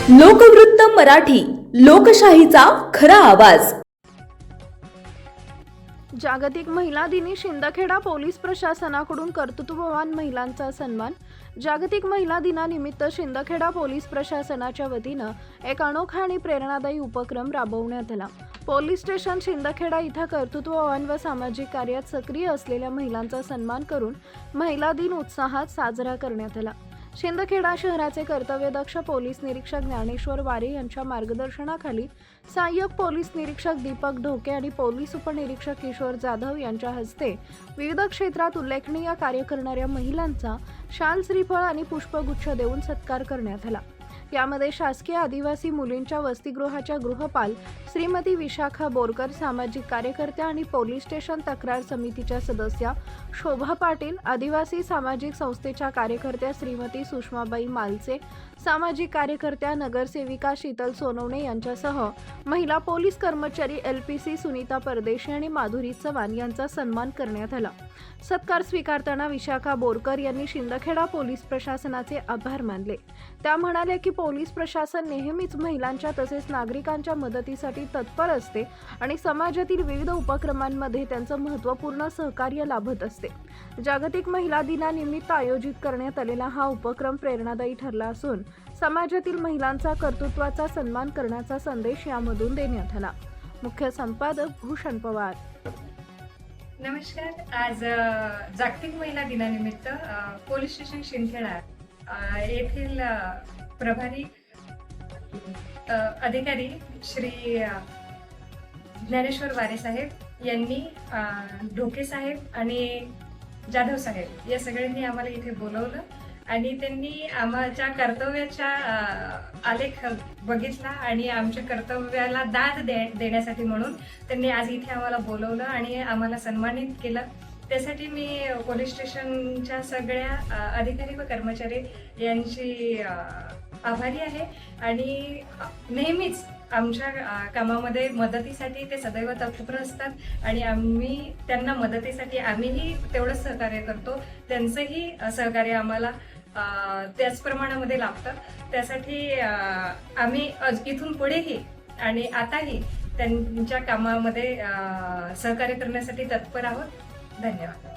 लोकवृत्त मराठी, लोकशाहीचा खरा आवाज। जागतिक महिला दिनी शिंदखेडा पोलीस प्रशासनाकडून कर्तृत्ववान महिलांचा सन्मान। जागतिक महिला दिनानिमित्त शिंदखेडा पोलीस प्रशासनाच्या वतीनं एक अनोखा आणि प्रेरणादायी उपक्रम राबवण्यात आला। पोलीस स्टेशन शिंदखेडा इथं कर्तृत्ववान व सामाजिक कार्यात सक्रिय असलेल्या महिलांचा सन्मान करून महिला दिन उत्साहात साजरा करण्यात आला। शिंदखेडा शहराचे कर्तव्यदक्ष पोलीस निरीक्षक ज्ञानेश्वर वारे यांच्या मार्गदर्शनाखाली सहाय्यक पोलीस निरीक्षक दीपक ढोके आणि पोलीस उपनिरीक्षक किशोर जाधव यांच्या हस्ते विविध क्षेत्रात उल्लेखनीय कार्य करणाऱ्या महिलांचा शाल, श्रीफळ आणि पुष्पगुच्छ देऊन सत्कार करण्यात आला। यामध्ये शासकीय आदिवासी मुलींच्या वसतिगृहाच्या गृहपाल श्रीमती विशाखा बोरकर, सामाजिक कार्यकर्त्या आणि पोलीस स्टेशन तक्रार समितीच्या सदस्या शोभा पाटील, आदिवासी सामाजिक संस्थेच्या कार्यकर्त्या श्रीमती सुषमाबाई मालचे, सामाजिक कार्यकर्त्या नगरसेविका शीतल सोनवणे यांच्यासह महिला पोलीस कर्मचारी LPC सुनीता परदेशी आणि माधुरी चव्हाण यांचा सन्मान करण्यात आला। सत्कार स्वीकारताना विशाखा बोरकर यांनी शिंदखेडा पोलीस प्रशासनाचे आभार मानले। त्या म्हणाल्या की पोलीस प्रशासन नेहमीच महिलांच्या तसेच नागरिकांच्या मदतीसाठी तत्पर असते आणि समाजातील विविध उपक्रमांमध्ये त्यांचं महत्त्वपूर्ण सहकार्य लाभत असते। जागतिक महिला दिनानिमित्त आयोजित करण्यात आलेला हा उपक्रम प्रेरणादायी ठरला असून समाजातील महिलांचा कर्तृत्वाचा सन्मान करण्याचा संदेश यामधून देण्यात आला। मुख्य संपादक भूषण पवार। नमस्कार। आज जागतिक महिला दिनानिमित्त पोलीस स्टेशन शिंदखेडा येथील प्रभारी अधिकारी श्री ज्ञानेश्वर वारे साहेब यांनी ढोके साहेब आणि जाधव साहेब या सगळ्यांनी आम्हाला इथे बोलवलं आणि त्यांनी आमच्या कर्तव्याचा आलेख बघितला आणि आमच्या कर्तव्याला दाद देण्यासाठी म्हणून त्यांनी आज इथे आम्हाला बोलवलं आणि आम्हाला सन्मानित केलं। त्यासाठी मी पोलीस स्टेशनच्या सगळ्या अधिकारी व कर्मचारी यांची आभारी आहे आणि नेहमीच आमच्या कामामध्ये मदतीसाठी ते सदैव तत्पर असतात आणि आम्ही त्यांना मदतीसाठी आम्हीही तेवढंच सहकार्य करतो। त्यांचंही सहकार्य आम्हाला त्याच प्रमाणामध्ये लाभतं। त्यासाठी आम्ही इथून पुढेही आणि आताही त्यांच्या कामामध्ये सहकार्य करण्यासाठी तत्पर आहोत। धन्यवाद।